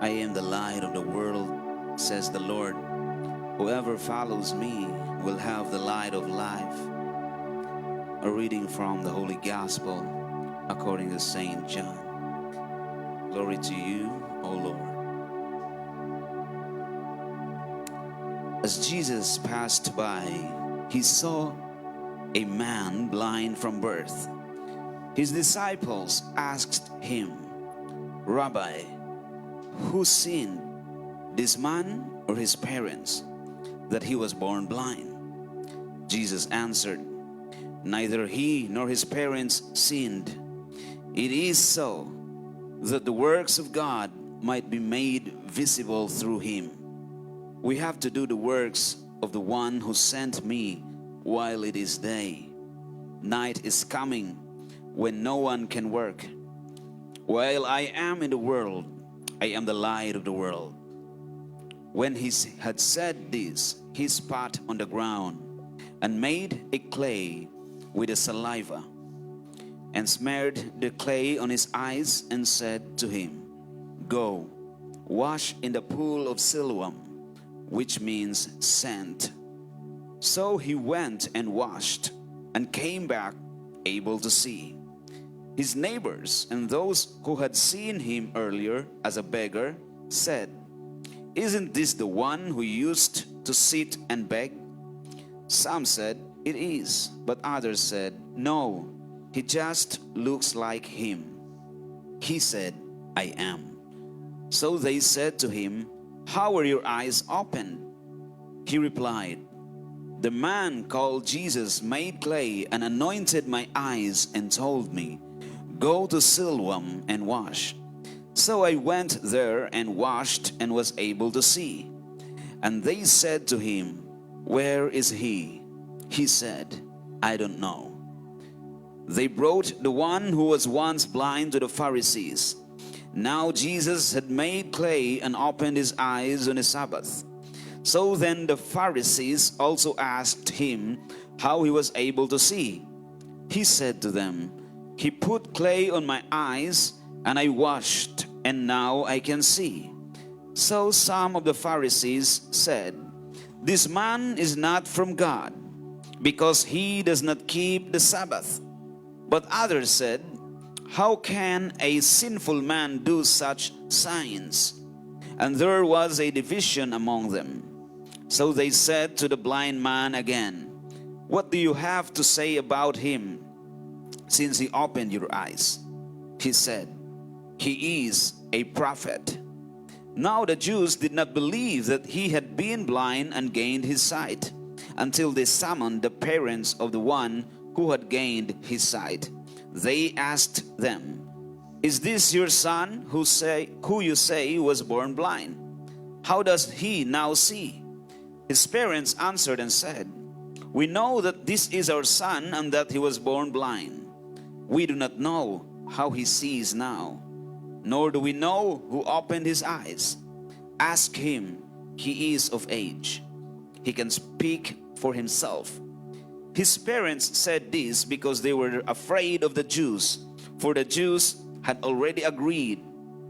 I am the light of the world, says the Lord. Whoever follows me will have the light of life. A reading from the Holy Gospel according to Saint John. Glory to you, O Lord. As Jesus passed by, he saw a man blind from birth. His disciples asked him, Rabbi, who sinned, this man or his parents, that he was born blind? Jesus answered, neither he nor his parents sinned. It is so that the works of God might be made visible through him. We have to do the works of the one who sent me while it is day. Night is coming when no one can work. While I am in the world, I am the light of the world. When he had said this, he spat on the ground and made a clay with the saliva and smeared the clay on his eyes and said to him, go, wash in the pool of Siloam, which means sent. So he went and washed and came back able to see. His neighbors and those who had seen him earlier as a beggar said, isn't this the one who used to sit and beg? Some said, it is, but others said, no, he just looks like him. He said, I am. So they said to him, how were your eyes opened? He replied, the man called Jesus made clay and anointed my eyes and told me, go to Siloam and wash. So I went there and washed and was able to see. And they said to him, where is he? He said, I don't know. They brought the one who was once blind to the Pharisees. Now Jesus had made clay and opened his eyes on the Sabbath. So then the Pharisees also asked him how he was able to see. He said to them, he put clay on my eyes and I washed, and now I can see. So some of the Pharisees said, this man is not from God, because he does not keep the Sabbath. But others said, how can a sinful man do such signs? And there was a division among them. So they said to the blind man again, what do you have to say about him, since he opened your eyes? He said, he is a prophet. Now the Jews did not believe that he had been blind and gained his sight, until they summoned the parents of the one who had gained his sight. They asked them, is this your son who you say was born blind? How does he now see? His parents answered and said, we know that this is our son and that he was born blind. We do not know how he sees now, nor do we know who opened his eyes. Ask him, he is of age. He can speak for himself. His parents said this because they were afraid of the Jews, for the Jews had already agreed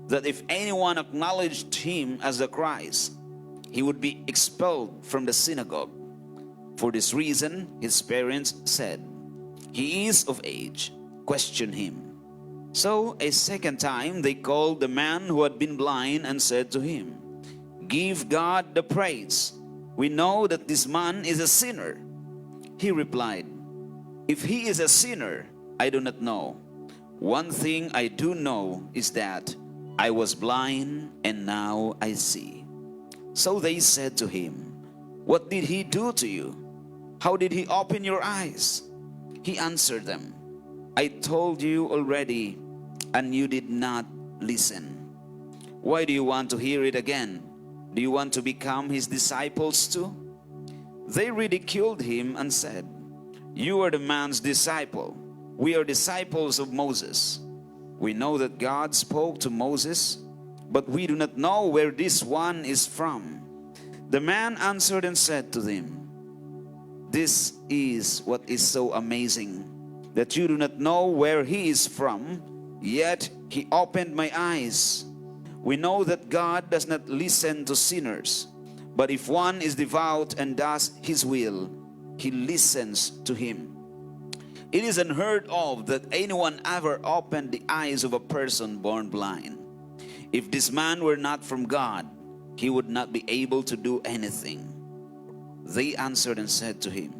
that if anyone acknowledged him as the Christ, he would be expelled from the synagogue. For this reason, his parents said, he is of age, question him. So a second time they called the man who had been blind and said to him, give God the praise. We know that this man is a sinner. He replied, if he is a sinner, I do not know. One thing I do know is that I was blind and now I see. So they said to him, what did he do to you? How did he open your eyes? He answered them, I told you already, and you did not listen. Why do you want to hear it again? Do you want to become his disciples too? They ridiculed him and said, you are the man's disciple. We are disciples of Moses. We know that God spoke to Moses, but we do not know where this one is from. The man answered and said to them, this is what is so amazing, that you do not know where he is from, yet he opened my eyes. We know that God does not listen to sinners, but if one is devout and does his will, he listens to him. It is unheard of that anyone ever opened the eyes of a person born blind. If this man were not from God, he would not be able to do anything. They answered and said to him,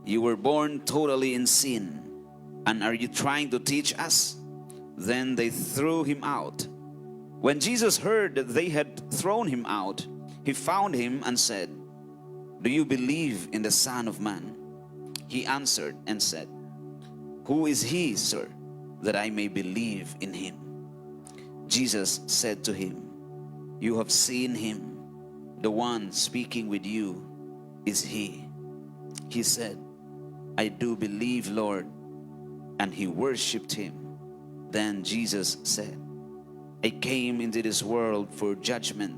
"You were born totally in sin, and are you trying to teach us?" Then they threw him out. When Jesus heard that they had thrown him out, he found him and said, "Do you believe in the Son of Man?" He answered and said, "Who is he, sir, that I may believe in him?" Jesus said to him, "You have seen him. The one speaking with you is he." He said, "I do believe, Lord." And he worshipped him. Then Jesus said, "I came into this world for judgment,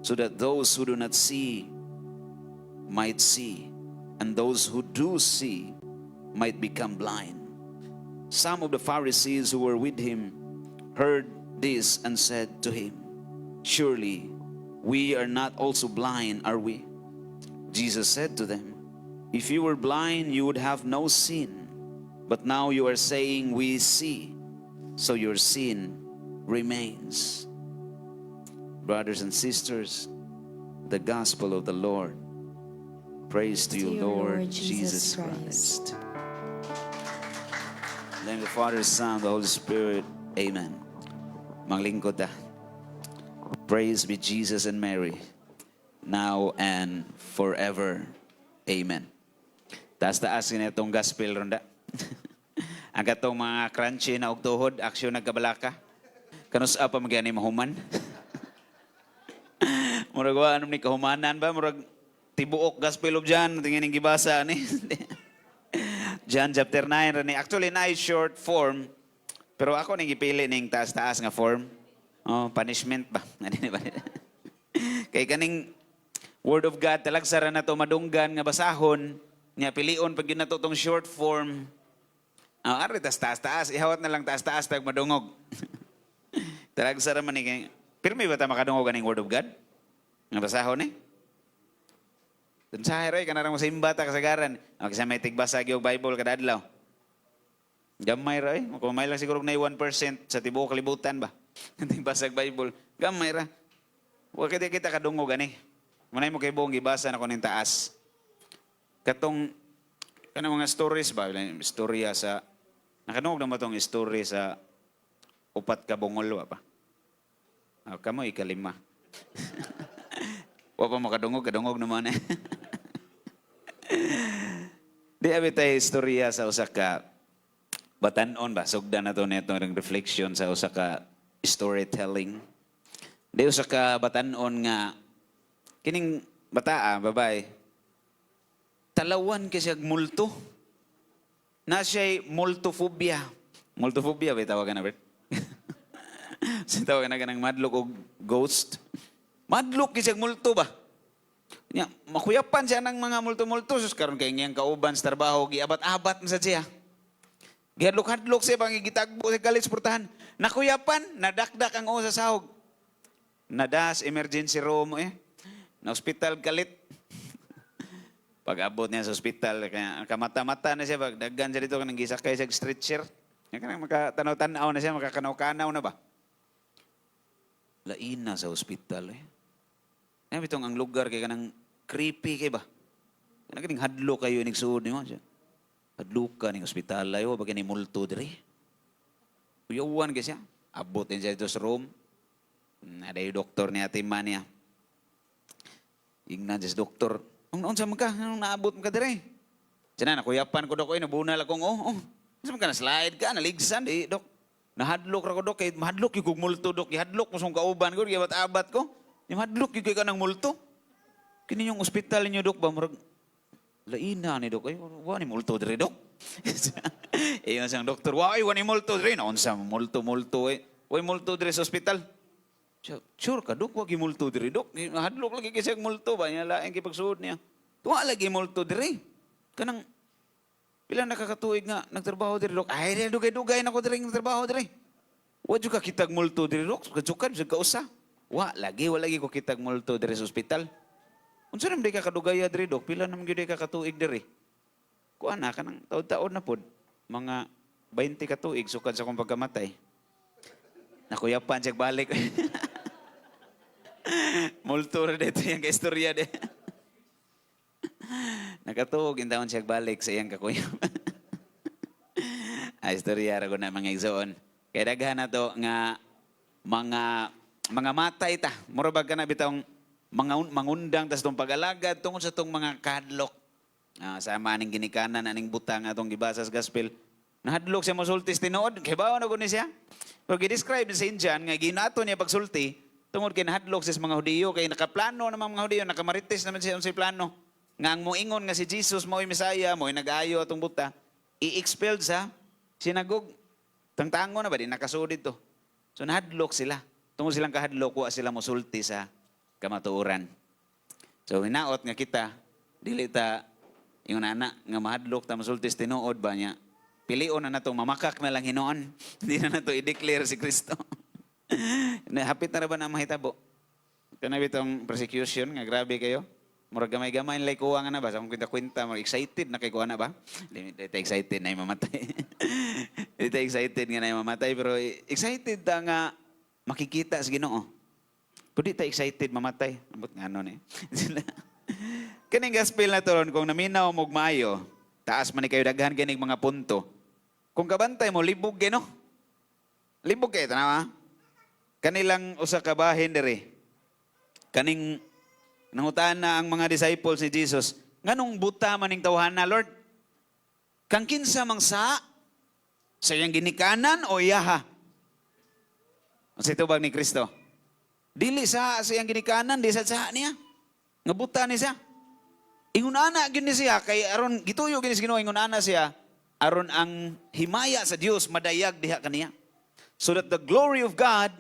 so that those who do not see might see, and those who do see might become blind." Some of the Pharisees who were with him heard this and said to him, "Surely we are not also blind, are we?" Jesus said to them, "If you were blind, you would have no sin. But now you are saying, 'We see,' so your sin remains." Brothers and sisters, the gospel of the Lord. Praise to you, Lord Jesus Christ. In the name of the Father, Son, the Holy Spirit. Amen. Manglingkod ta. Praise be Jesus and Mary, now and forever. Amen. Taas-taas itong gospel ronda. Ang katong mga crunchy na ugtuhod, aksyon nagkabalaka. Kanus pa magyani mahuman. Murag wa anong ni kahumanan ba? Murag tibuok gospel of John, tingin yung gibasa ni. John chapter 9 rani. Actually na short form, pero ako nang gipili ning taas-taas nga form. Oh, punishment ba? Kay kaning Word of God talagsara na to madunggan nga basahon, nya pilion pag yun na to tong short form. Ari taas-taas, ihawat na lang taas-taas tag madungog. Talagsara man ni pirmi ba ta makadungog aning Word of God? Nga basahon ni? Dun sa hiray, kanarang masimba ta kasagaran. Kasi may tigbasa yung Bible kada adlaw. Gamay ra eh. Kumay lang siguro na 1% sa tibuok kalibutan ba? Tigbasa Bible. Gamay ra. Huwag kita kadungog ani. Manay mo kay buong gibasa na ko ng taas. Katong, kanang mga stories ba? Istorya sa, nakanungog naman itong story sa upat ka bungol ba? Kamo ikalima. Wa pa makadungog, kadungog naman eh. Di abi tayo istorya sa usa ka batanon ba? Sugdan na to neto ng reflection sa usa ka storytelling. Di usa ka batanon nga kining bataa, babae, talawan kasi ag multo. Na siya'y multophobia. Multophobia ba tawagan na, Bert? Tawagan na ka ng madlock o ghost. Madlock kasi ag multo ba? Nya, makuyapan siya ng mga multo-multo. Sus, karon kay ngayang kauban sa trabaho, giabat-abat na sa siya. Gihadlok-hadlok siya, bang gitagbo sa galit sportahan. Nakuyapan, nadakdak ang sa sahog. Nadas, emergency room eh. Na hospital galit. Pag abot niya sa hospital, kaya kamata-mata na siya, pag daggan siya dito, kanang gisakay siya stretcher. Kaya makatanaw-tanaw na siya, makakanaw-kanaw na ba? Lain na sa hospital eh. Kaya bitong ang lugar kaya kanang creepy kay ba? Kaya kaning hadlo kayo inig suod niyo siya. Hadlo ka ning hospital ayo, bagay ni multo diri. Uyawan kay siya. Abot din siya dito sa room. Ada yung doktor niya, timan niya. Ingnan siya sa doktor. Ang sa mga ka, naabot mo ka dire. Siya na, nakuyapan ko dok, nabunal akong, Saan ka na-slide ka, naligsan, dok. Nahadlok ra ko, dok, kaya mahadlok yung multo, dok. Ihadlok mo sa kauban ko, kaya abat ko. Yung hadlok yung kaya ka ng multo. Kini yung ospital niyo, dok, ba? Marag, laina ni dok. Ay, wala ni multo dire, dok. Yung siyang doktor, wala ni multo dire. Naon sa multo eh. Wala multo dire sa ospital. Sure ka, dok, wag multo diri, dok. Hadlok lagi kasi ang multo ba? Yan laing kipagsuod niya. Tuwa lagi multo diri. Kanang, pila nakakatuig nga, nagtrabaho diri, dok. Ay, dugay-dugay na ko diri, nagtrabaho diri. Wag ka kitag multo diri, dok. Kadsukad, sa kausa. Wala lagi ko kitag multo diri sa ospital. Unsa naman di ka kadugaya diri, Dok? Pila naman gyud ka katuig diri? Kuha na ka ng taon-taon na pod. Mga 20 katuig, sukad sa kong pagkamatay. Nakuyapan siya balik. Multo na dito yung kaistorya de. Nakatuog, yung taon siya balik sa iyang kakuyapan. Ay, istorya ra ko na mga igsoon. Kaya daghan na to nga mga matay ta. Murabag ka na bitong mangundang tas itong pag-alagad tungkol sa itong mga kahadlok. Sama aning ginikanan, aning butang atong gibasa sa gospel. Nahadlok siya mosultis tinuod. Kaya ba na ni siya? Pero gi-describe sa Indian nga ginato niya pagsulti tungod kay nahadlok siya sa mga Hudiyo. Kaya nakaplano naman mga Hudiyo, nakamarites naman siya sa plano. Nga ang moingon nga si Jesus mo'y Messiah, mo'y nag-ayo atong buta, i-expelled sa sinagog. Tangtango na ba? Di nakasudid to. So nahadlok sila. Tungkol silang kahadlok, kuha sila mosulti sa kamatuuran. So hinaot nga kita, dili ta yung anak nga mahadlok ta mosultis tinuod ba niya. Pilion na nato, mamakak na lang hinoon. Hindi na nato i-declare si Kristo. Hapit na ba na mahitabo? Kanabi itong persecution, nga grabe kayo. Murag gamay-gamay nilay kuha nga na ba? Sa kong kwenta-kwenta, excited na kay kuha na ba? Hindi excited na yung mamatay. Hindi excited nga na yung mamatay, pero excited ta nga makikita sa Ginoo. Pero di ta excited mamatay. Ambot nga nun eh. Kaning gospel na to, kung naminaw mo maayo, taas man ni kayo daghan kining mga punto. Kung kabantay mo, libog kayo, no? Libog kayo, tanawa? Kanilang usa ka bahin diri. Kaning nangutaan na ang mga disciples ni Jesus, nganong buta maning tawhana, Lord? Kang kinsa mang sa iyang ginikanan o iyaha? Ang situbag ni Kristo. Dili sa iyang ginikanan, di sa niya. Nga buta ni siya. Ingunana gini siya, kay aron gituyo gini sa Ginoo, ingunana siya, aron ang himaya sa Dios madayag diha kaniya. So that the glory of God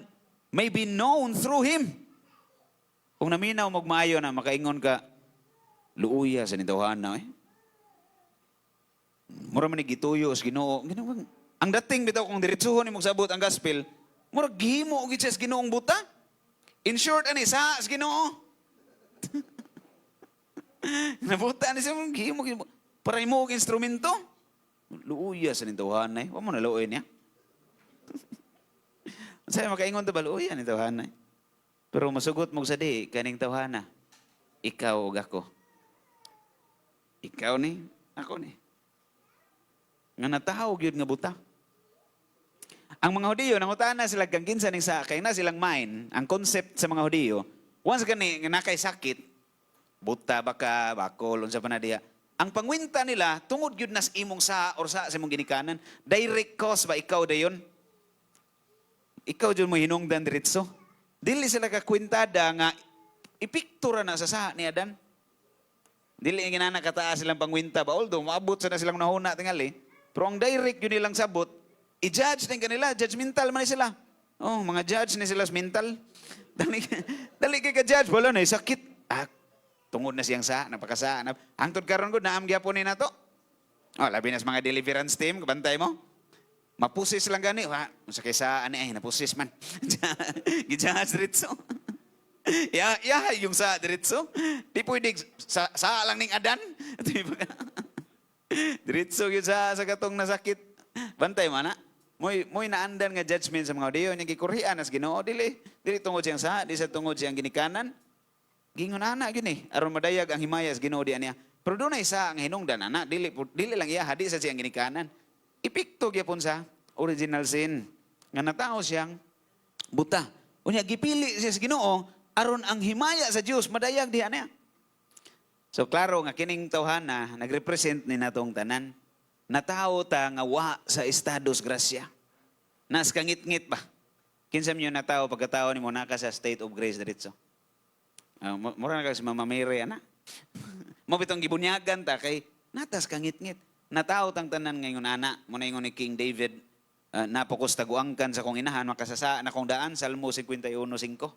may be known through him. Kung naminaw magmaayo na makaingon ka, luuya sa nitawhana eh. Mura man ni gituyo sa Ginoo. Ang dating bitaw kung diretsuhon ni magsabot ang gospel, mura gihimo og sa Ginoong buta. In short ani sa Ginoo. Nabuta ni siya, gihimo para imo og instrumento. Luuya sa nitawhana eh. Wa mo na luoy niya. Say makaingon ta ba luuya ni tawhana eh. Pero masugot mo sa di, kaning tawhana, ikaw o ako. Ikaw ni, ako ni. Nga natahog yun nga buta. Ang mga Hudiyo, nangutaan na sila kang kinsa ning sa, kaya na silang mind, ang concept sa mga Hudiyo, once gani, nga nakay sakit, buta baka, bakol, unsa pa na diya. Ang pangwinta nila, tungod yun nas imong sa, or sa imong ginikanan, direct cause ba ikaw dayon? Ikaw dyan mo hinungdan diretso. Dili sila kakwintada nga ipiktura na sa ni Adan. Dili nga na kataas silang pangwinta ba? Although maabot sa na silang nahuna tingali. Pero ang direct yun nilang sabot, i-judge din kanila. Judgmental man sila. Oh, mga judge ni sila mental. Dali kay ka-judge. Wala na, sakit. Tungod na siyang sa, napakasa. Hangtod karon ko, naam gyapon ni na to. Oh, labi na sa mga deliverance team, kabantay mo. Mapusis lang gani. Sa kaysa, napusis man. Gijahas diretso. Yung sa diretso. Di pwede, sa lang ning Adan. Diretso yun sa katong nasakit. Bantay man na. Mo'y naandan nga judgment sa mga Hudiyo. Yung gikurihan as Ginoo. Dili tungod siyang sa, di sa tungod siyang ginikanan. Gingunana yun eh. Aron madayag ang himayas Ginoo diyan niya. Pero doon ay isa ang hinungdan, ana. Dili lang iya, hadi sa siyang ginikanan. Ipikto gyapon sa original sin. Nga natao siyang buta. Unya gipili siya sa Ginoo aron ang himaya sa Dios madayag diha niya. So klaro nga kining tawhana nagrepresent ni natong tanan. Natao ta nga wa sa estados grasya. Nas kangit-ngit ba? Kinsa man natao pagkatao nimo naka sa state of grace diretso. Mura na kasi Mama Mary ana. Mo bitong gibunyagan ta kay natas kangit-ngit. Natao tang tanan ngayon ana, muna ingon ni King David, napakos taguangkan sa kong inahan, makasasaan akong daan, Salmo 51:5.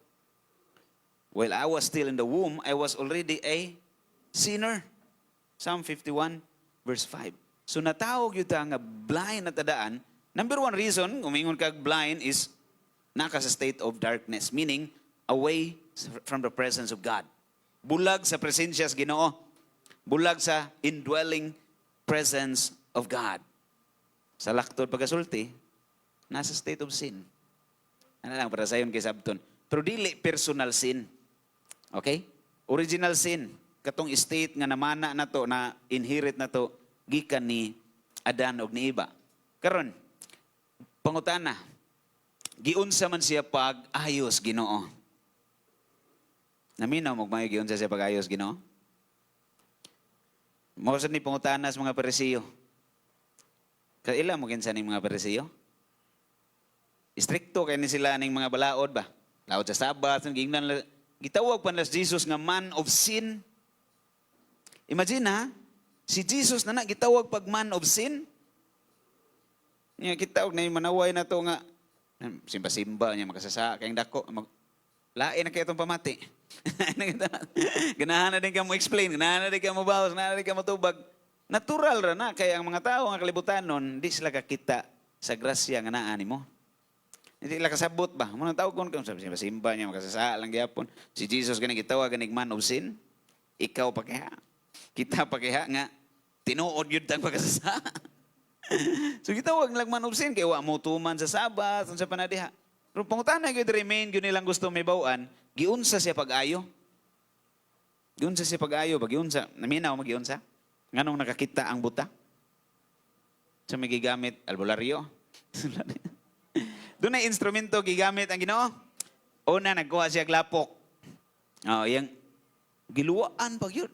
While I was still in the womb, I was already a sinner. Psalm 51:5. So natawag yun nga blind na tadaan. Number one reason, umingon kag blind is naka sa state of darkness. Meaning, away from the presence of God. Bulag sa presensya sa Ginoo. Bulag sa indwelling presence of God. Sa laktod pagkasulti, nasa state of sin. Ano lang, para sa yun kay Sabton. Pero dili personal sin. Okay? Original sin. Katong state nga namana na to, na inherit na to, gikan ni Adan og ni Eva. Karon, pangutana, giunsa man siya pag-ayos Ginoo? Naminaw mo mayo giunsa siya pag-ayos Ginoo? Mao sad ni pangutana sa mga Parisiyo. Kaila mo kinsa ning mga Parisiyo? Istrikto kay ni sila ning mga balaod ba? Laod sa Sabat, gingnan gitawag pa nas Jesus nga man of sin. Imagine ha, si Jesus na gitawag pag man of sin. Niya kita og na manaway na to nga simba-simba niya makasasa kayong dako lain na kayo itong pamati. Ganahan na din ka mo explain, ganahan na din ka mo bawas, ganahan na din ka mo tubag. Natural ra na kaya ang mga tao nga kalibutan nun, di sila kakita sa grasya nga naa nimo. Hindi sila kasabot ba? Mga tao kung simba-simba niya makasasa lang gyapon. Si Jesus gani gitawag ganig man of sin. Ikaw pa kaya. Kita pa kaya nga tinuod yun tang pagkasasa. So gitawag lang man of sin kaya wa mo tuman sa Sabat, sa panadiha. Pero pangutana gyud remain gyud nilang gusto may bawaan, giunsa siya pag-ayo. Giunsa siya pag-ayo, giunsa, naminaw magiunsa. Nganong nakakita ang buta? So may gigamit albularyo. Doon na instrumento gigamit ang Ginoo. Una nagkuha siya glapok. Oh, yang giluwaan pag yun.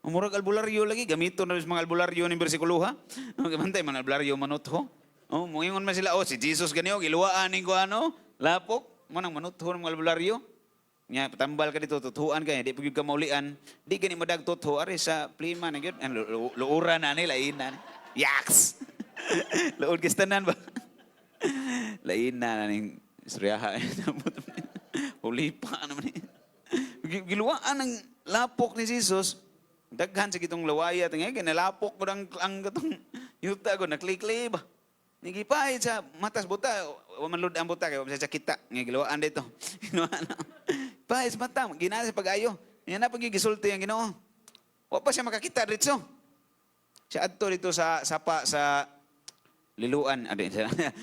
Umurag albularyo lagi, gamito na mga albularyo ng bersikulo ha. Kamantay, mga albularyo manutho. Oh, muingon man sila, si Jesus ganyo, giluwaan ng ko lapok, manang manutho ng mga albularyo. Nya, patambal ka dito, tutuan ka, di pagod ka maulian, di gani madag tutho, ari sa plima na yun, luura na nila, inan. Yaks! Luod kistanan ba? Laina na ning istoryaha. Huli pa naman eh. Giluwaan ng lapok ni Jesus, daghan sa gitong lawaya, tingay, ginalapok ko ang gatong yuta ko, naklikli ba? Nagipahit sa matas buta, wamanlod ang buta, kaya sa kita, nga giluwaan dito. Pahit sa mata, ginasa pag-ayo. Yan na pag-gisulti ang Ginoo. Wa pa siya makakita dito. Siya adto dito sa sapa, sa liluan,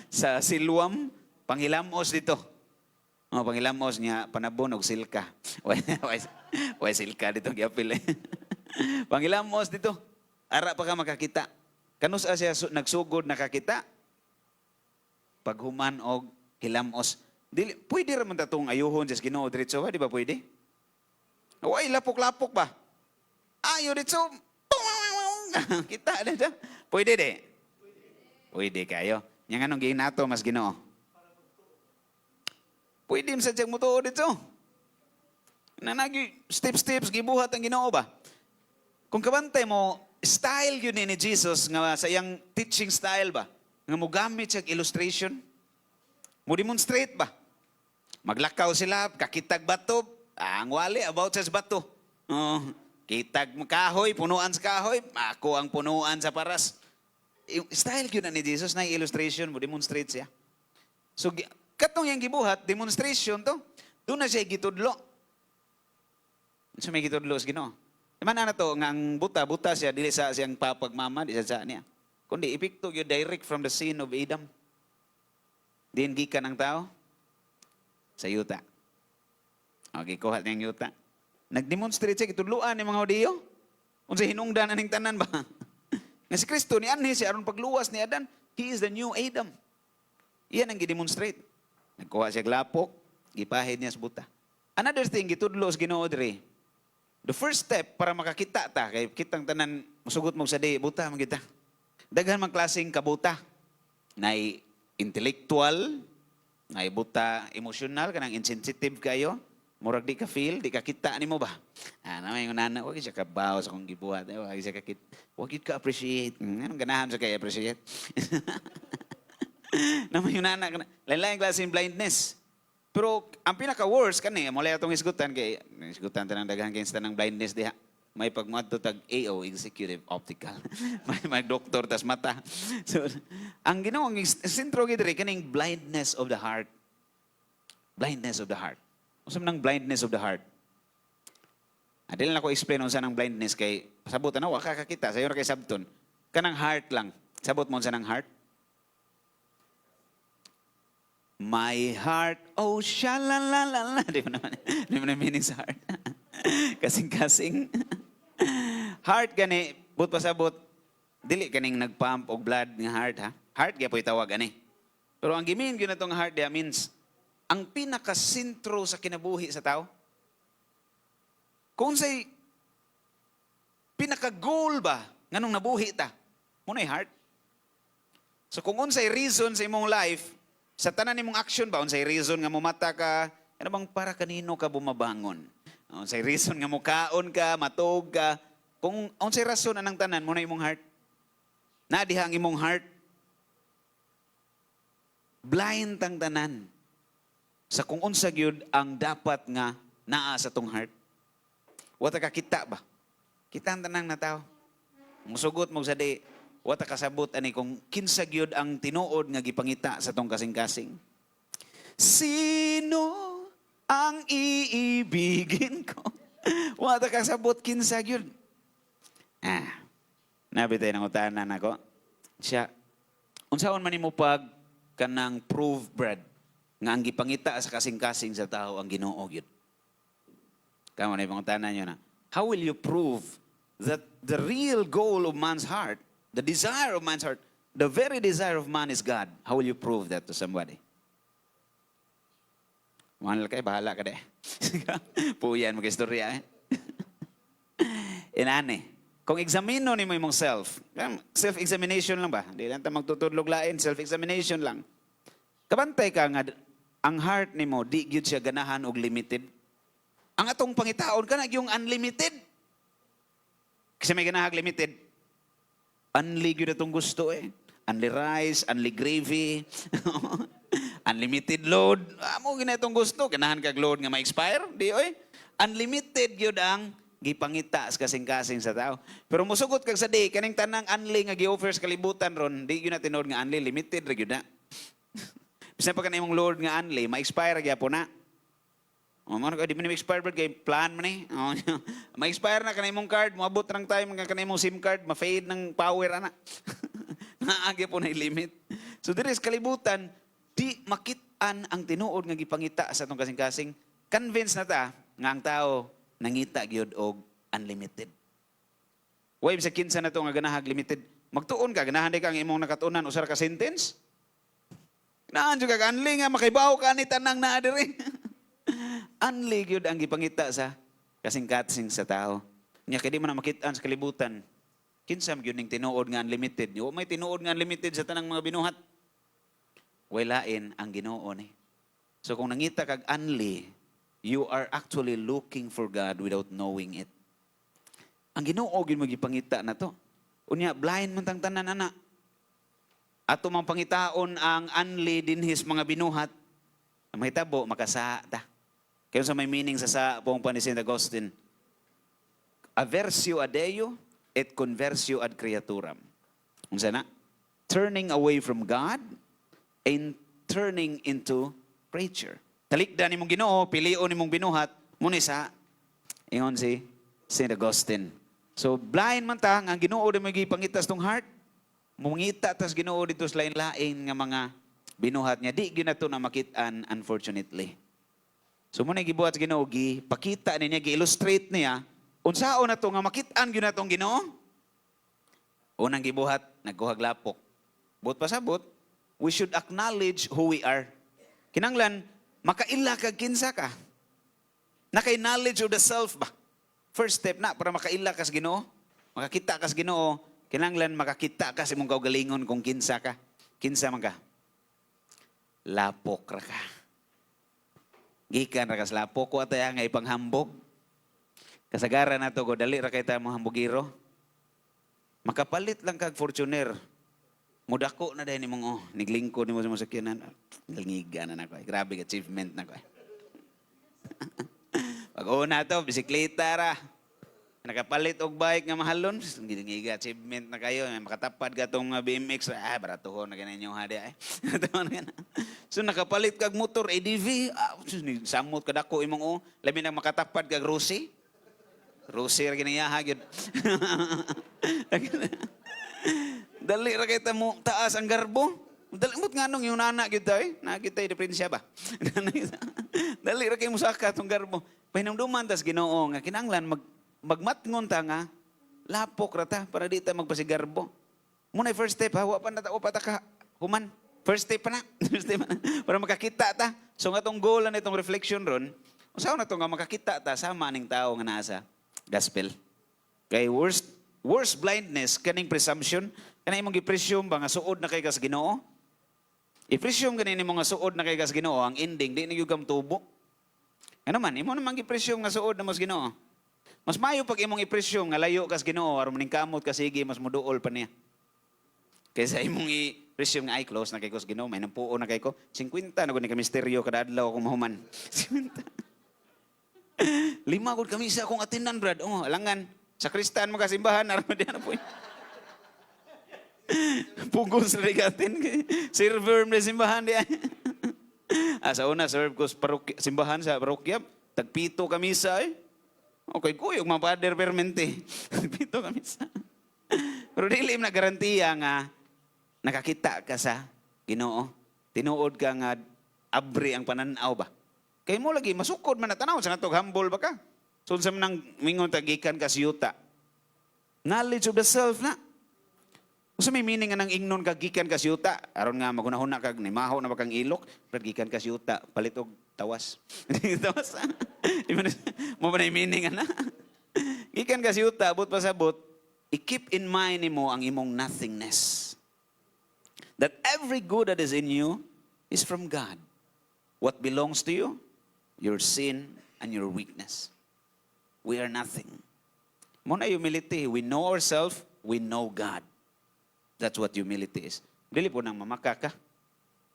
sa Siluam, panghilamos dito. Oh, panghilamos niya, panabon og silka. Way silka dito, gyapil eh. Panghilamos dito, ara pa ka makakita. Kanus siya nagsugod nakakita? Paghuman og hilamos. Dili, pwede raman tatong ayuhon sa Ginoo diretso ba? Di ba pwede? Way, lapok-lapok ba? Ayo diretso. Kita na dyan. Pwede de. Pwede kayo. Yang anong ginato mas Ginoo? Pwede mo sadyang mo to dito. Nanagi steps gibuhat ang Ginoo ba? Kung kabantay mo, style yun ni Jesus nga sa iyang teaching style ba? Nga mo gamit siya illustration. Mo demonstrate ba? Maglakaw sila, kakitag bato, ang wali about sa bato. Oh, kitag kahoy, punuan sa kahoy, ako ang punuan sa paras. Style yun ni Jesus na illustration mo, demonstrate siya. So, katong yung gibuhat, demonstration to, doon na siya gitudlo. So, may gitudlo sa Ginoo. Imana na to, nga ang buta siya, dili sa siyang papagmama, di sa niya. Kundi ipikto yun direct from the sin of Adam. Din gikan ang tao sa yuta. Okay, kuha niyang yuta. Nag-demonstrate siya, gitudluan ni mga Hudiyo. Kung sa hinungdan aning tanan ba? Nga si Kristo ni Anhi, si aron pagluwas ni Adan, he is the new Adam. Iyan ang gidemonstrate. Nagkuha siya glapok, gipahid niya sa buta. Another thing, gitudlo sa Ginoo diri. The first step para makakita ta, kay kitang tanan, musugot mo sa di, buta magita. Daghan mang klaseng kabuta. Nay intellectual, nay buta emotional, kanang insensitive kayo. Murag di ka feel, di ka kita ni mo ba? Naman yung nana, wag siya kabaw sa kong gibuhat. Wag siya kakit, wag yun ka appreciate. Anong ganahan sa kaya appreciate? Naman yung nana, lain-lain klase yung blindness. Pero ang pinaka-worst kani, mula itong isgutan, kay isgutan tanang daghan kay ng blindness diha. May pagmadto tag AO, Executive Optical. may doktor tas mata. So, ang ginawang sintro gidre kaning blindness of the heart. Blindness of the heart. Unsa man ang blindness of the heart? Dili na ko explain unsa nang blindness kay pasabot na wa ka kakita sayo ra kay sabton. Kanang heart lang. Sabot mo unsa nang heart? My heart, oh shalalala. Di mo na meaning sa heart. Kasing-kasing. Heart gani, but pasabot, dili kaning nagpump og blood nga heart ha. Heart gyapon tawag ani. Pero ang gimin gyud natong heart dia means ang pinakasentro sa kinabuhi sa tao. Kung say pinaka-goal ba nganong nabuhi ta, muna heart. So kung unsay reason sa imong life, sa tanan nimong action ba, unsay reason nga mumata ka, ano bang para kanino ka bumabangon? Unsay reason nga mukaon ka, matog ka, kung unsay rason anang tanan, muna imong heart. Na diha ang imong heart. Blind tang tanan. Sa kung unsa gyud ang dapat nga naa sa tong heart. Wata ka kita ba? Kita ang tanang na tao. Musugot mo sa di, wata kasabot ani kung kinsa gyud ang tinuod nga gipangita sa tong kasing-kasing. Sino ang iibigin ko? Wata kasabot kinsa gyud. Nabitay nang utanan ako. Siya, unsaon man nimo pag kanang prove bread nga ang gipangita sa kasing-kasing sa tao ang Ginoo gyud. Kamo na ibang utanan niyo na. How will you prove that the real goal of man's heart, the desire of man's heart, the very desire of man is God? How will you prove that to somebody? Mahal kay, bahala ka de. Puyan, mag-istorya eh. Inane. Kung examino ni mo imong self-examination lang ba? Di lang ta magtutudlog lain, self-examination lang. Kabantay ka nga, ang heart ni mo, di gyud siya ganahan og limited. Ang atong pangitaon ka na yung unlimited. Kasi may ganahag limited. Unli gyud atong gusto eh. Unli rice, unli gravy, unlimited load. Amo ginatong gusto. Ganahan kag load nga ma-expire. Di oy. Unlimited gyud ang gipangita sa kasing-kasing sa tao. Pero musugot kag sa di, kaning tanang unli nga gi-offer sa kalibutan ron, di gyud na tinod nga unli, limited ra gyud na. Bisan pa kanimong load nga unli, ma-expire gyapon na. Di mo na-expire ba? Kaya plan mo ni. Ma-expire na kanay mong card. Maabot ng time nga kanay mong SIM card. Ma-fade ng power, ana. Naagya po na limit. So, there is kalibutan. Di makitaan ang tinuod nga gipangita sa itong kasing-kasing. Convince na ta nga ang tao nangita gyud og unlimited. Way sa kinsa na to nga ganahag limited. Magtuon ka. Ganahan di ka ang imong nakatunan. Usar ka sentence. Ganahan dyan ka. Unli nga makaibaw ka ni tanang na adiri. Unli gyud ang gipangita sa kasing-kasing sa tao. Nya kay di man makitaan sa kalibutan. Kinsa gyud ning tinuod nga unlimited. Wa may tinuod nga unlimited sa tanang mga binuhat. Way lain ang Ginoo ni. So kung nangita kag unli, you are actually looking for God without knowing it. Ang Ginoo gyud magipangita na to. Unya blind man tang tanan ana. Ato mang pangitaon ang unli dinhis mga binuhat. Ang mahitabo makasa ta. Kaya sa may meaning sa pong pa ni St. Augustine, aversio ad Deo et conversio ad creaturam. Unsa na? Turning away from God and turning into creature. Talikdan nimong Ginoo, pilion nimong binuhat, muna sa ingon si St. Augustine. So blind man ta ang Ginoo di magipangita sa tong heart. Mungita tas Ginoo dito sa lain-lain nga mga binuhat niya. Di ginato na makitaan, unfortunately. So muna gibuhat sa Ginoo, pakita niya, gi-illustrate niya, unsaon na to nga makitaan gyud natong Ginoo. Unang gibuhat, nagkuhag lapok. But pasabot, we should acknowledge who we are. Kinanglan, makaila kag kinsa ka. Naka-knowledge of the self ba? First step na para makaila ka sa Ginoo. Makakita ka sa Ginoo, kinanglan makakita ka sa imong kaugalingon kung kinsa ka. Kinsa man ka? Lapok ra ka. Gikan ra ka sa lapok ko atay nga ipanghambog. Kasagaran nato ko dali ra kay ta mo hambugiro. Makapalit lang kag Fortuner. Mudako na dahil nimong niglingko nimo sa masakyanan. Nalngiga na nako. Grabe ka achievement nako. Pag-una to, bisikleta ra. Nakapalit og bike nga mahalon, ngiga achievement na kayo. Makatapad ka tong BMX, baratuhon na ganyan yung hadi. So nakapalit kag motor ADV, samot kadako imong labi na makatapad kag Rosie. Rosie ra ginayaha gyud. Dali ra kay mo taas ang garbo. Dali mo't nganong yung nana gyud tay, nakita diferensya ba? Dali ra kay musaka tong garbo. Pahinumduman tas Ginoo nga kinahanglan magmatngon ta nga lapok ra ta para di ta magpasigarbo. Muna first step, hawa pa na ta o pataka human. First step pa na. First step pa na. Para makakita ta. So nga tong goal na itong reflection ron, usaw na to nga makakita ta sama ning tao nga nasa gospel. Kay worst blindness kaning presumption, kanang imong gi-presume ba nga suod na kay kas Ginoo? I-presume ganin imong nga suod na kay kas Ginoo, ang ending di na gyud kam tubo. Ano man, imo naman gi-presume nga suod na mas Ginoo. Mas mayo pag imong i-presume nga layo kas Ginoo aron maningkamot ka sige mas muduol pa niya. Kaysa imong i-presume nga ay close na kay ko sa Ginoo, may nampuo na kay ko 50 na gud ni ka misteryo kada adlaw akong mahuman. 50. 5 gud kami sa akong atinan brad. Oh, alangan sa Kristan mo kasimbahan aron di na po. Pugos na gatin. Server na simbahan di. Sa una serve ko sa simbahan sa parokya, tagpito kami sa okay, kuyog mga pader permente. Tagpito kami sa. Pero dili na garantiya nga nakakita ka sa Ginoo. Tinuod ka nga abri ang pananaw ba? Kay mo lagi masukod man na tanaw sa natog humble ba ka? So sa manang mingon tagikan ka siyuta. Knowledge of the self na. Usa may meaning nga nang ingnon ka gikan ka siyuta aron nga magunahuna kag nimahaw na ba kang ilok, pero gikan ka siyuta palit og tawas. Tawas. Mo ba na meaning ana? Gikan ka siyuta abot pasabot, i-keep in mind mo ang imong nothingness. That every good that is in you is from God. What belongs to you? Your sin and your weakness. We are nothing. Muna humility. We know ourselves, we know God. That's what humility is. Dili po nang mamaka ka.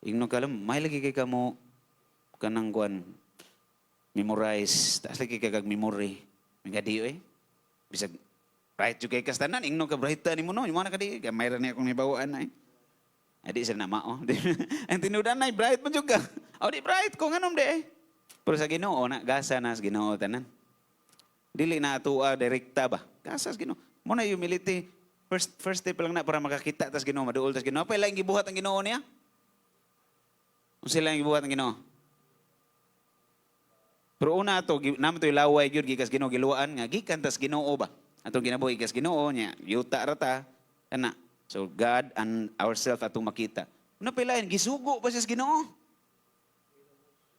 Ingno ka lang, may lagi kay ka mo kanang kuan memorize. Taas lagi kay kag memory. Mga diyo Bisag right yung kay kastanan, ingno ka bright ni mo no. Yung mga nakadi, mayroon niya akong nibawaan na Adi sir na mao. Ang tinudan na bright mo juga. O di bright ko nganom de. Pero sa Ginoo na gasa na sa Ginoo tanan. Dili na atuwa direkta ba? Gasa sa Ginoo. Mo na humility. First step lang na para makakita tas Ginoo maduol tas Ginoo. Pa laing gibuhat ang Ginoo niya? Unsa lang gibuhat ang Ginoo? Pero una ato naman to ilaway gyud gikas Ginoo giluwaan nga gikan tas Ginoo ba? Atong ginabuhi gikas Ginoo niya. Yuta rata kana. So God and ourselves atong makita. Una pa lain gisugo pa siya sa Ginoo.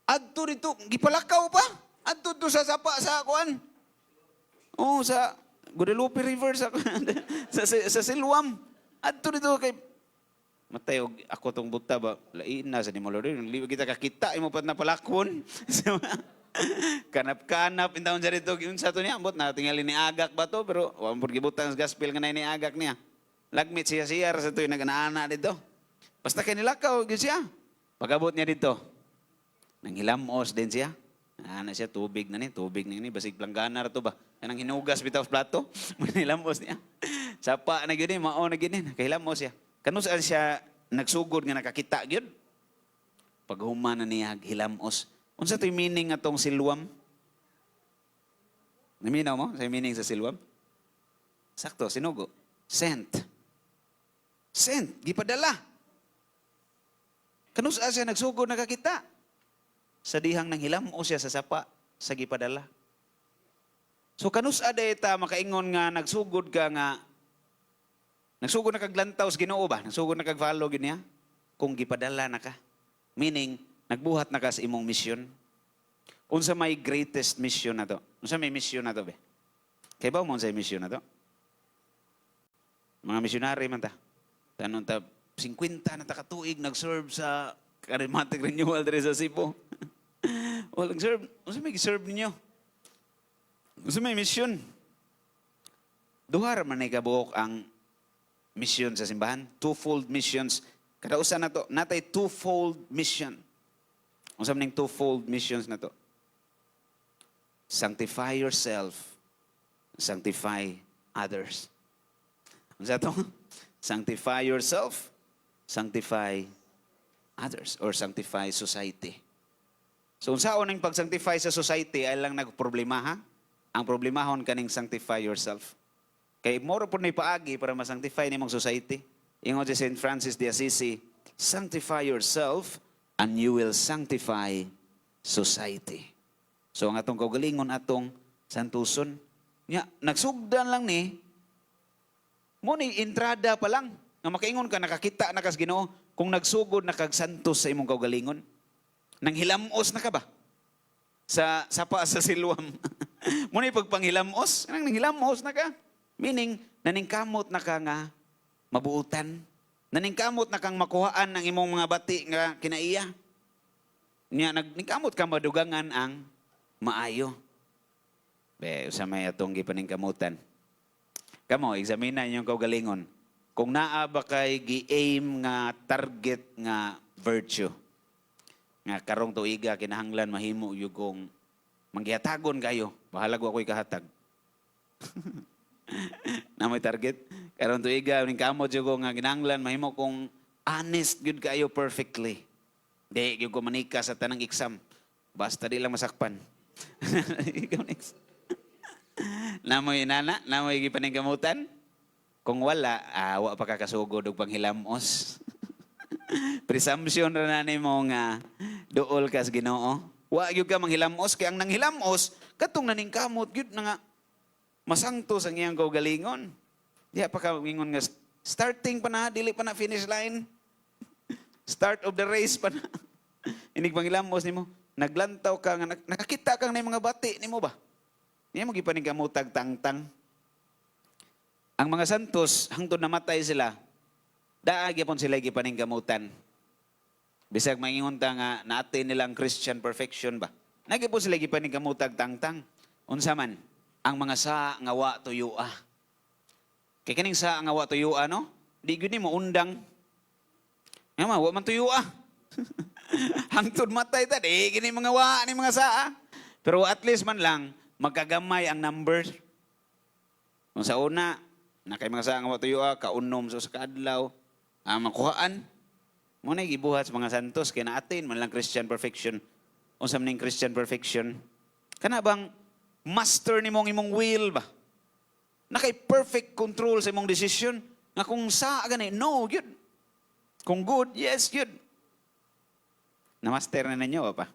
Adto dito gipalakaw pa. Adto to sa sapa sa kuan. Oh sa Guadalupe River sa Siloam. Adto dito kay matay og ako tong buta ba lain na sa ni Lord. Liwa kita kakita imo pat na palakon. Kanap-kanap intawon sa dito unsa to niya ambot na tingali ni agak ba to pero wa mo gibutang sa gospel nga ni agak niya. Lagmit siya sa ito yung nag-anaana dito. Basta kanilakaw, yun siya. Pagabot niya dito, nanghilamos din siya. Ana siya, tubig na ni, basig planggana to ba? Kanang hinugas bitaw sa plato, manghilamos niya. Sapa na yun mao na yun nakahilamos siya. Kanus siya nagsugod nga nakakita yun. Paghuman na niya, hilamos. Unsa to yung meaning atong Siloam? Naminaw mo sa meaning sa Siloam? Sakto, sinugo. Sent, gipadala. Kanus siya nagsugod nakakita. Sa dihang nang hilam o siya sa sapa sa gipadala. So kanus ta makaingon nga nagsugod ka nga nagsugod na kaglantaw sa Ginoo ba? Nagsugod na kag-follow gid niya kung gipadala na ka. Meaning nagbuhat na ka sa imong mission. Unsa may greatest mission na to? Unsa may mission na to be? Kay ba mo sa mission na to? Mga misyonary man ta. Tanong ta, 50 na takatuig nag-serve sa charismatic renewal diri sa Cebu. O nag-serve, unsa may serve ninyo? Unsa may mission? Duha ra man nay kabuok ang mission sa simbahan, twofold missions. Kada usa na to, natay twofold mission. Unsa man ning twofold missions na to? Sanctify yourself, sanctify others. Unsa to? Sanctify yourself, sanctify others or sanctify society. So unsaon ning pag-sanctify sa society ay lang nagproblema ha? Ang problemahon kaning sanctify yourself. Kay moro po ni paagi para ma-sanctify nimong society. Ingon si St. Francis de Assisi, sanctify yourself and you will sanctify society. So ang atong kaugalingon atong santuson, nagsugdan lang ni, mo ni entrada pa lang, nga makaingon ka, nakakita na kas Ginoo, kung nagsugod na kagsantos sa imong kaugalingon. Nang hilamos na ka ba? Sa sapa sa silwam. Mo ni pagpanghilamos, nang hilamos na ka. Meaning, naningkamot na ka nga mabuutan. Naningkamot na kang makuhaan ng imong mga bati nga kinaiya. Ningkamot ka madugangan ang maayo. Sa may atong gipaningkamutan. Kamo, examina inyong kaugalingon. Kung naa ba kay gi-aim nga target nga virtue, nga karong tuiga kinahanglan mahimo yung kung manggihatagon kayo, bahala ko ako'y kahatag. Na may target. Karong tuiga, kamot yung kung nga kinahanglan mahimo kung honest good kayo perfectly. Di, yung kung manika sa tanang exam. Basta di lang masakpan. Ikaw next. Namoy inana, namoy gipaningkamutan. Kung wala, wa pa kakasugod og panghilamos. Presumption ra na nimo nga duol kas Ginoo. Wa gyud ka manghilamos kay ang nanghilamos katong naningkamot gyud na nga masangto sa iyang kaugalingon. Diya pa ka ingon nga starting pa na, dili pa na finish line. Start of the race pa na. Inig panghilamos nimo, naglantaw ka nga nakakita kang na mga bati nimo ba? Niya mo gipaningkamutag tangtang. Ang mga santos, hangtod namatay sila, daagi pon sila gipaningkamutan. Bisag maingon ta nga naatin nilang Christian perfection ba? Nagi po sila gipaningkamutag tangtang. Unsa man, ang mga sa nga wa tuyua. Kay kaning sa nga wa tuyua no? Di gyud nimo undang. Nga wa man tuyua. Hangtod matay ta di gini mga wa ni mga saa. Pero at least man lang magkagamay ang numbers. Kung sa una, na kay mga saang watuyua, kaunom sa kaadlaw, makuhaan. Muna gibuhat sa mga santos, kaya naatin, man lang Christian perfection. O sa maning Christian perfection, kana bang master ni mong imong will ba? Na kay perfect control sa imong decision, nga kung sa gani, no, yun. Kung good, yes, yun. Na-master na ninyo, pa?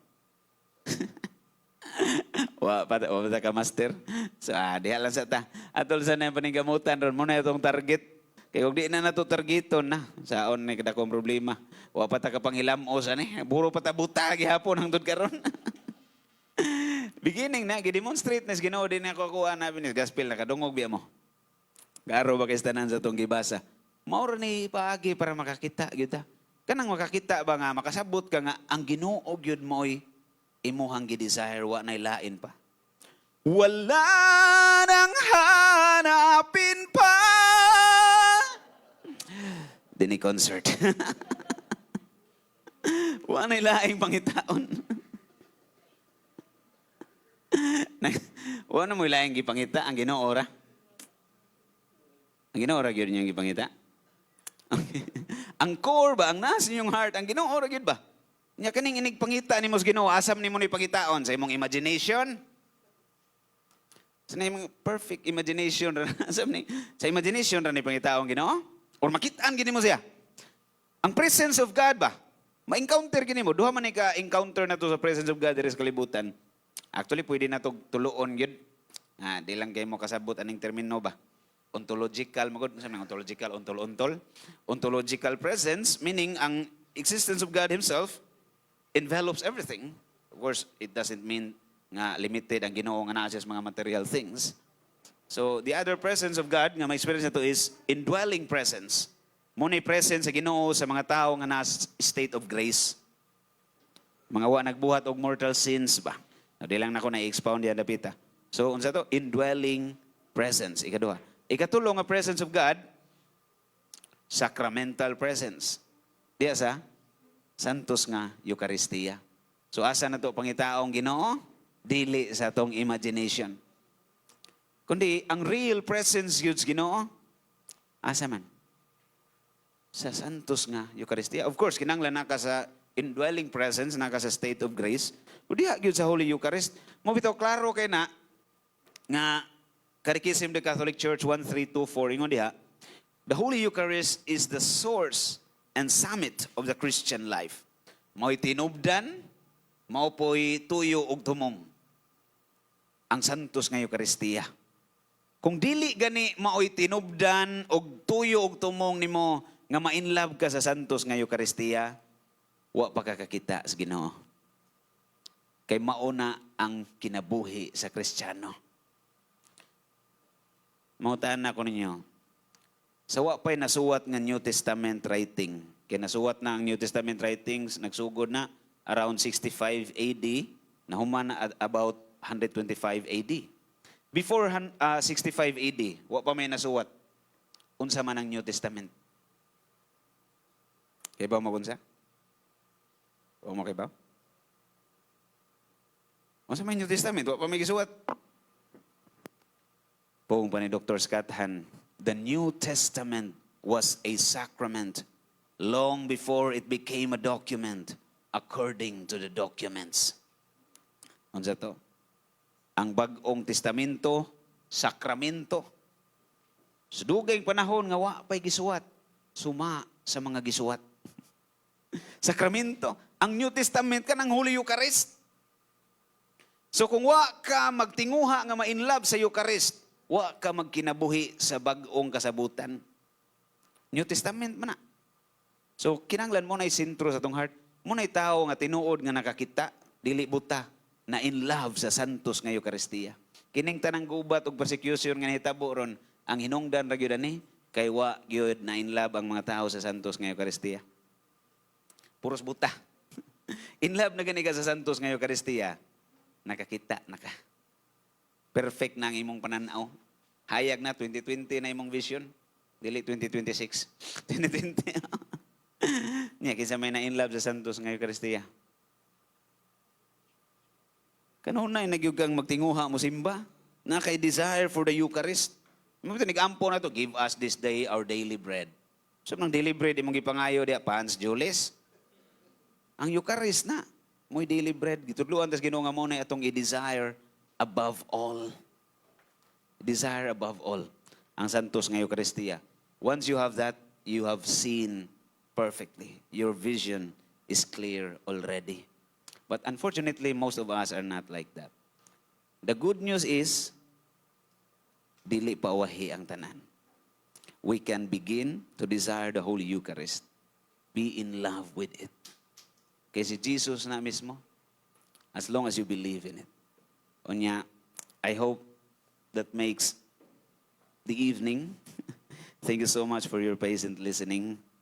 Wa pa ka master. So, diha lang sa ta. Atol sa na paninggamutan ron mo na itong target. Kaya kung di na nato targeton na, saon na kada kong problema. Wa pa ta kapangilamos ani. Buro pa ta buta gihapon hangtod karon. Beginning na gi-demonstrate nas Ginoo din ako kuha na binis gospel na kadungog biya mo. Garo ba kay tanan sa tong gibasa. Mao ni paagi para makakita gyud ta. Kanang makakita ba nga makasabot ka nga ang Ginoo gyud mo'y imuhang gi-desire wa nay lain pa. Wala nang hanapin pa. Dini concert. Wa nay laing pangitaon. Wa na mo laing gipangita ang Ginoo ora. Ang Ginoo ora gyud niyang gipangita. Ang core ba ang nasa inyong heart ang Ginoo ora gyud ba? Nya kaning inig pangita nimo sa Ginoo, asam nimo ni pangitaon sa imong imagination. Sa imong perfect imagination asam ni sa imagination ra ni pangitaon Ginoo or makitaan gini mo siya. Ang presence of God ba? Ma-encounter gini mo, duha man ni ka encounter na to sa presence of God diri sa kalibutan. Actually pwede na to tuluon gyud. Di lang kay mo kasabot aning termino ba? Ontological, magod sa ontological, ontological presence meaning ang existence of God himself envelops everything. Of course, it doesn't mean nga limited ang Ginoo nga naa sa mga material things. So, the other presence of God nga may experience na to is indwelling presence. Muna'y presence sa Ginoo sa mga tao nga naa state of grace. Mga wa nagbuhat og mortal sins ba? Di lang nako na-expound yan dapita. So, unsa to? Indwelling presence. Ikaduha. Ikatulo nga presence of God, sacramental presence. Diya sa santos nga Eucharistia. So asa na to pangitaong Ginoo? Dili sa tong imagination. Kundi ang real presence yun sa Ginoo, asa man? Sa santos nga Eucharistia. Of course, kinanglan na ka sa indwelling presence, naka sa state of grace. O diha gyud sa Holy Eucharist. Mo bitaw klaro kay na nga Catechism of the Catholic Church 1324 ingon diha, the Holy Eucharist is the source and summit of the Christian life. Mao'y tinubdan, mao po'y tuyo ug tumong ang santos nga Eucharistia. Kung dili gani mao'y tinubdan og tuyo og tumong nimo nga ma-inlove ka sa santos nga Eucharistia, wa pa ka kakita sa Ginoo. Kay mauna ang kinabuhi sa Kristiyano. Mautaan na ko ninyo. Sa wa pa'y nasuwat nga New Testament writing. Kaya nasuwat na ang New Testament writings, nagsugod na around 65 AD, nahuman na about 125 AD. Before 65 AD, wa pa may nasuwat. Unsa man ang New Testament? Kaya ba magunsa? O mo kay ba? Unsa man New Testament? Wa pa may gisuwat. Pong pa ni Dr. Scott Hahn, the New Testament was a sacrament long before it became a document according to the documents. Unsa to? Ang bag-ong testamento, sakramento. Sa dugay panahon nga wa pay gisuwat, suma sa mga gisuwat. Sakramento. Ang New Testament ka ng Holy Eucharist. So kung wa ka magtinguha nga ma-inlove sa Eucharist, wa ka magkinabuhi sa bag-ong kasabutan. New Testament man na. So kinanglan mo na sentro sa tong heart. Mo na tao nga tinuod nga nakakita, dili buta, na in love sa santos nga Eucharistia. Kining tanang gubat ug persecution nga nahitabo ron, ang hinungdan ra gyud ani kay wa gyud na in love ang mga tao sa santos nga Eucharistia. Puros buta. In love na gani ka sa santos nga Eucharistia, nakakita na ka. Perfect na ang imong pananaw. Hayag na, 2020 na imong vision. Dili 2026. 2020. Niya, kinsa may na in love sa santos nga Eucharistia. Kanunay, nagyugang magtinguha mo simba. Na kay desire for the Eucharist. Nag-ampo na to, give us this day our daily bread. So, ng daily bread, imong gipangayo diya, Pans Julis. Ang Eucharist na. Mo'y daily bread. Gitudluan, tas ginunga mo na itong i-desire above all. Desire above all. Ang santos nga Eucharistia. Once you have that, you have seen perfectly. Your vision is clear already. But unfortunately, most of us are not like that. The good news is, dili pa wahi ang tanan. We can begin to desire the Holy Eucharist. Be in love with it. Kaya si Jesus na mismo, as long as you believe in it. Unya, I hope that makes the evening. Thank you so much for your patient listening.